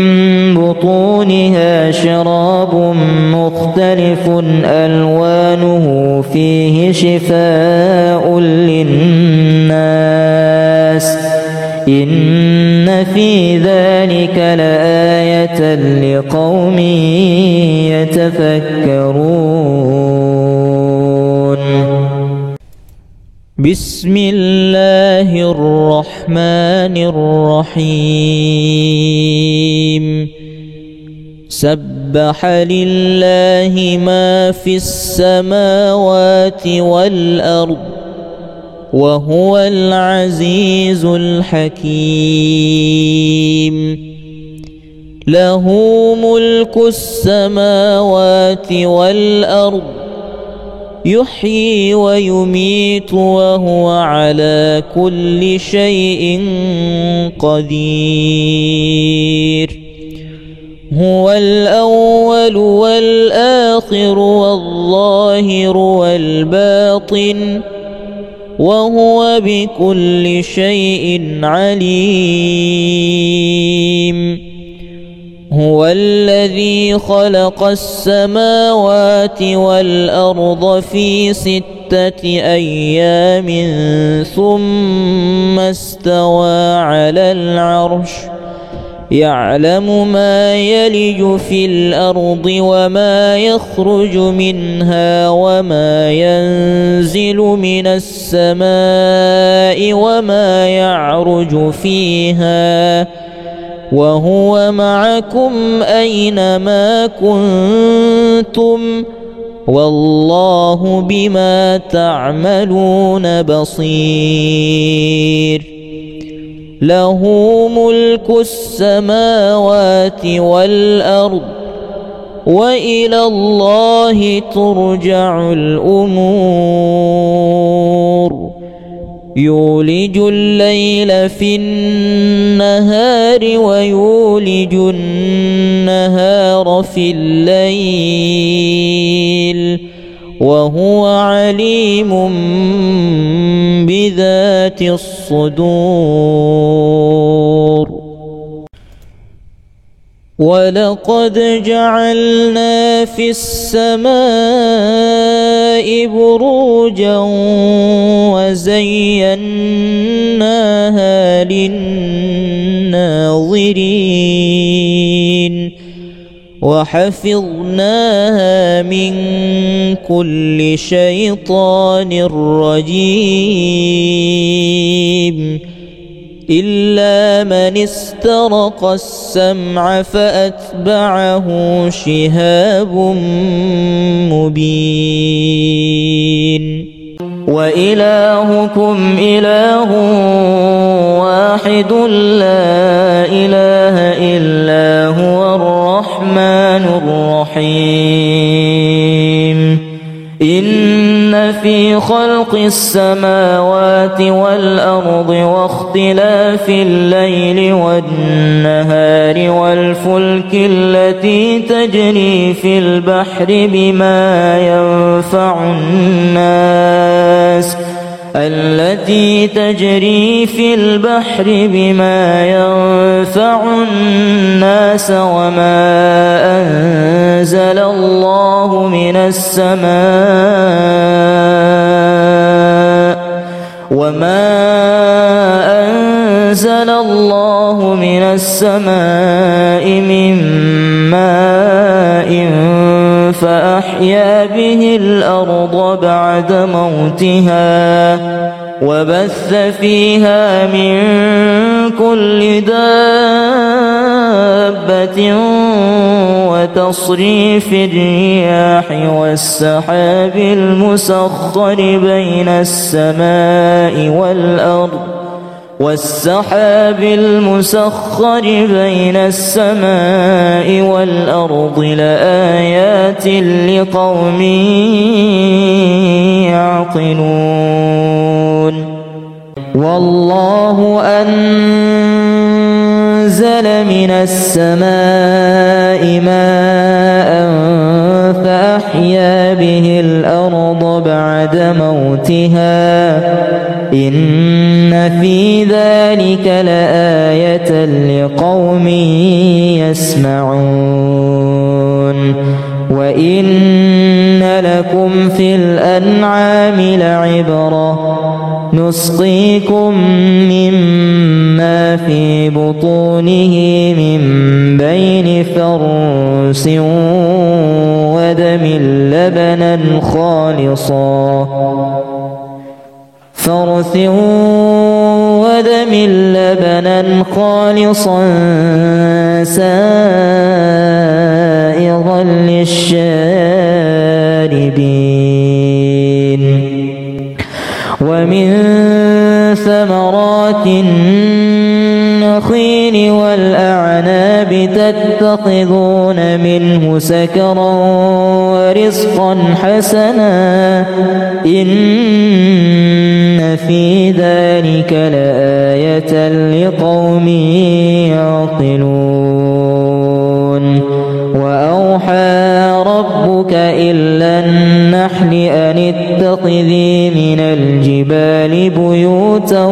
Speaker 2: بطونها شراب مختلف ألوانه فيه شفاء للناس إن في ذلك لآية لقوم يتفكرون بسم الله الرحمن الرحيم سبح لله ما في السماوات والأرض وهو العزيز الحكيم له ملك السماوات والأرض يحيي ويميت وهو على كل شيء قدير هو الأول والآخر والظاهر والباطن وهو بكل شيء عليم هو الذي خلق السماوات والأرض في 6 أيام ثم استوى على العرش يعلم ما يلج في الأرض وما يخرج منها وما ينزل من السماء وما يعرج فيها وهو معكم أينما كنتم والله بما تعملون بصير له ملك السماوات والأرض وإلى الله ترجع الأمور يولج الليل في النهار ويولج النهار في الليل وهو عليم بذات الصدور ولقد جعلنا في السماء بروجا وزيناها للناظرين وحفظناها من كل شيطان رجيم إلا من استرق السمع فأتبعه شهاب مبين وإلهكم إله واحد لا إله إلا هو الرحمن الرحيم إن في خلق السماوات والأرض واختلاف الليل والنهار والفلك التي تجري في البحر بما ينفع الناس وما أنزل الله من السماء من ماء فأحيا به الأرض بعد موتها وبث فيها من كل دابة وتصريف الرياح والسحاب المسخر بين السماء والأرض لآيات لقوم يعقلون والله أنزل من السماء ماء فأحيا به الأرض بعد موتها إن في ذلك لآية لقوم يسمعون وإن لكم في الأنعام لعبرة نسقيكم مما في بطونه من بين فرث ودم لبنا خالصا سائغا للشاربين ومن ثمرات النخيل والأعناب تتخذون منه سكرا ورزقا حسنا إن في ذلك لآية لقوم يعقلون وأوحى ربك إلى النحل أن اتخذي من الجبال بيوتا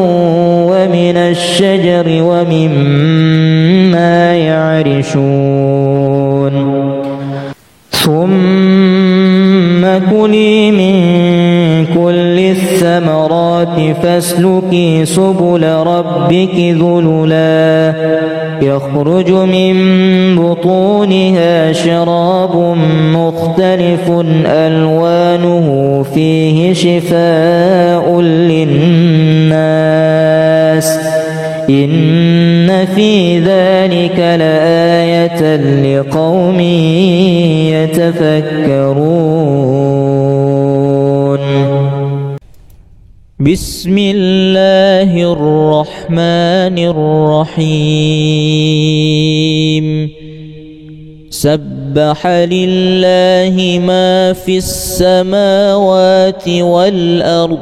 Speaker 2: ومن الشجر ومما يعرشون ثم كلي من كل الثمرات فاسلكي سبل ربك ذللا يخرج من بطونها شراب مختلف ألوانه فيه شفاء للناس إن في ذلك لآية لقوم يتفكرون بسم الله الرحمن الرحيم سبح لله ما في السماوات والأرض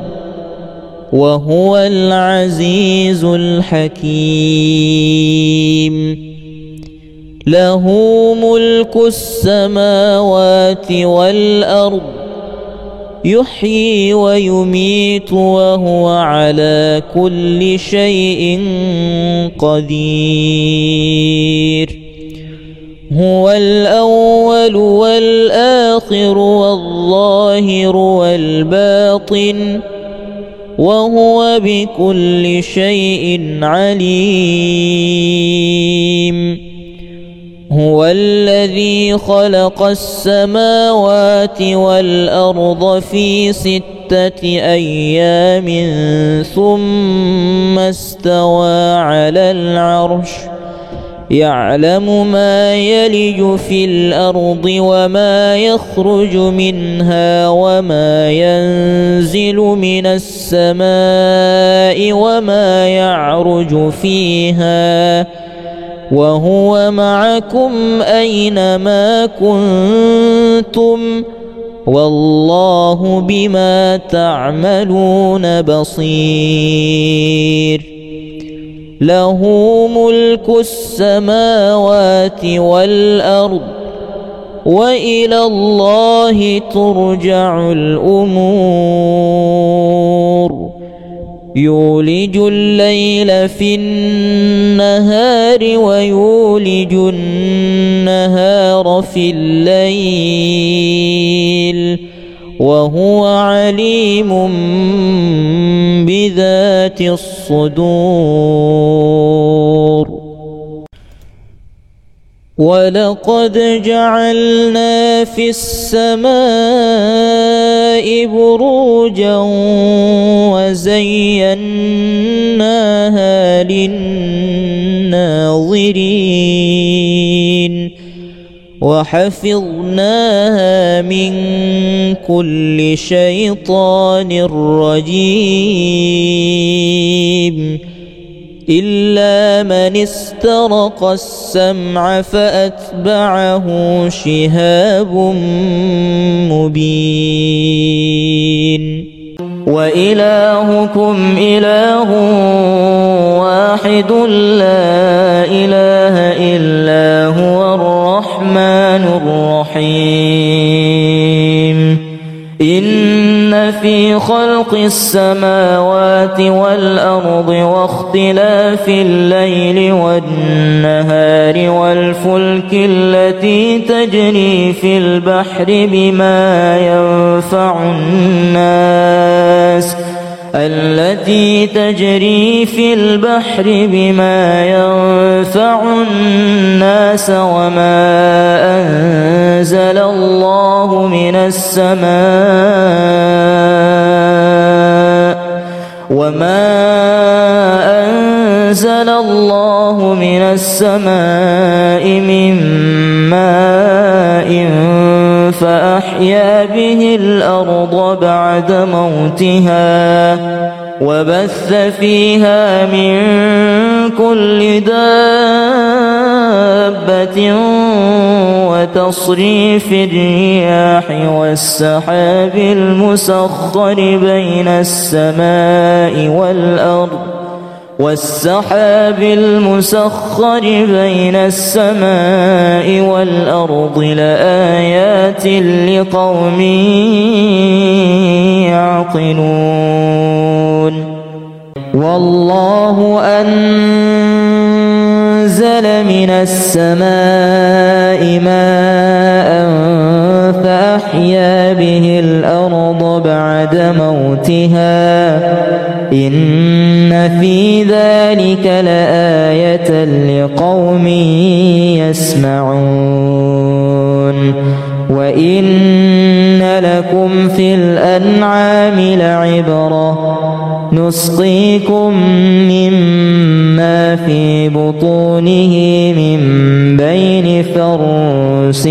Speaker 2: وهو العزيز الحكيم له ملك السماوات والأرض يحيي ويميت وهو على كل شيء قدير هو الأول والآخر والظاهر والباطن وهو بكل شيء عليم. هو الذي خلق السماوات والأرض في 6 أيام ثم استوى على العرش يعلم ما يلج في الأرض وما يخرج منها وما ينزل من السماء وما يعرج فيها وهو معكم أينما كنتم والله بما تعملون بصير. له ملك السماوات والأرض وإلى الله ترجع الأمور. يولج الليل في النهار ويولج النهار في الليل وهو عليم بذات الصدور. ولقد جعلنا في السماء بروجا وزيناها للناظرين وحفظناها من كل شيطان رجيم إلا من استرق السمع فأتبعه شهاب مبين. وإلهكم إله واحد لا إله إلا هو الرحمن الرحيم. إن في خلق السماوات والأرض واختلاف الليل والنهار والفلك التي تجري في البحر بما ينفع الناس وما أنزل الله من السماء من ماء فأحيا به الأرض بعد موتها وبث فيها من كل دابة وتصريف الرياح والسحاب المسخر بين السماء والأرض لآيات لقوم يعقلون. والله أنزل من السماء ماء فأحيا به الأرض بعد موتها إن في ذلك لآية لقوم يسمعون. وإن لكم في الأنعام لعبرة نسقيكم مما في بطونه من بين فرث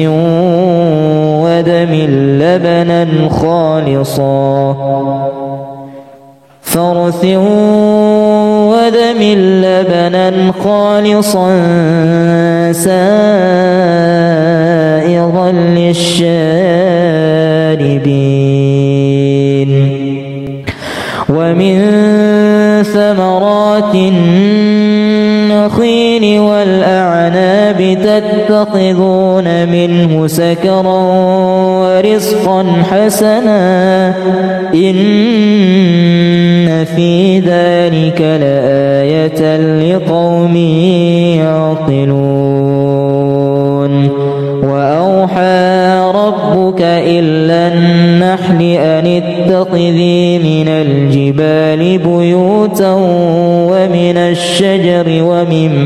Speaker 2: ودم لبنا خالصا سائغا للشاربين. ومن ثمرات النخيل والأعناب تتخذون منه سكرا ورزقا حسنا إن في ذلك لآية لقوم يعقلون. النحل أن اتخذي من الجبال بيوتا ومن الشجر ومما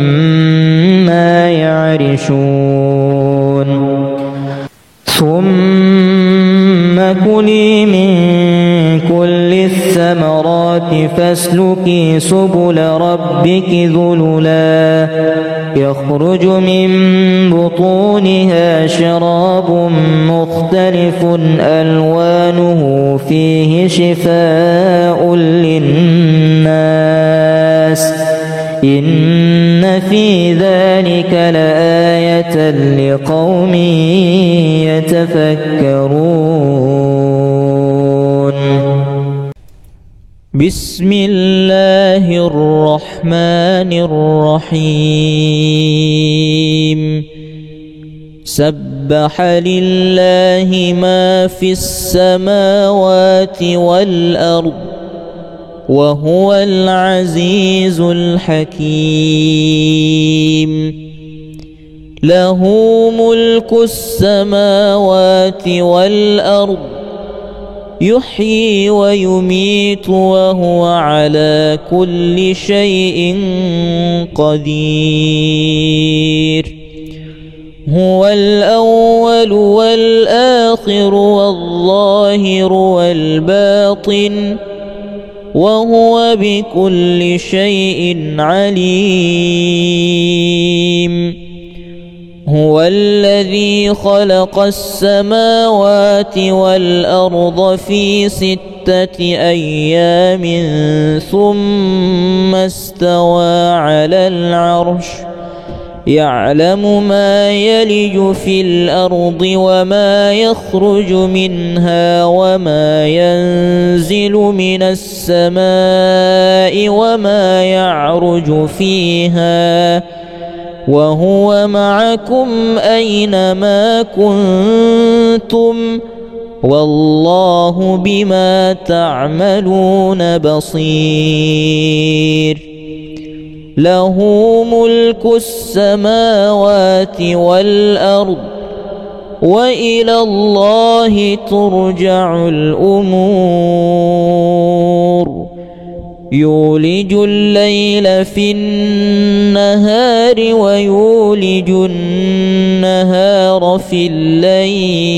Speaker 2: يعرشون ثم كلي من كل الثمرات فاسلكي سبل ربك ذللا يخرج من بطونها شراب مختلف ألوانه فيه شفاء للناس إن في ذلك لآية لقوم يتفكرون. بسم الله الرحمن الرحيم. سبح لله ما في السماوات والأرض وهو العزيز الحكيم. له ملك السماوات والأرض يحيي ويميت وهو على كل شيء قدير. هو الأول والآخر والظاهر والباطن وهو بكل شيء عليم. هو الذي خلق السماوات والأرض في 6 أيام ثم استوى على العرش يعلم ما يلج في الأرض وما يخرج منها وما ينزل من السماء وما يعرج فيها وهو معكم أينما كنتم والله بما تعملون بصير. له ملك السماوات والأرض وإلى الله ترجع الأمور. يولج الليل في النهار ويولج النهار في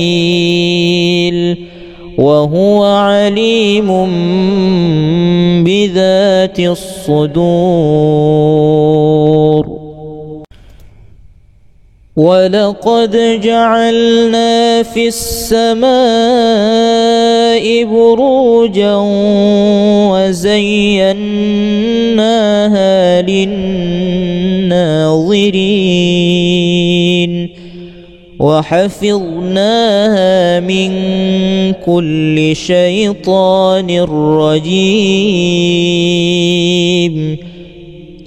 Speaker 2: الليل وهو عليم بذات الصدور. ولقد جعلنا في السماء بروجا وزيناها للناظرين وحفظناها من كل شيطان رجيم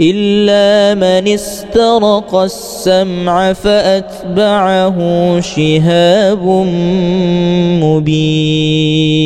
Speaker 2: إلا من استرق السمع فأتبعه شهاب مبين.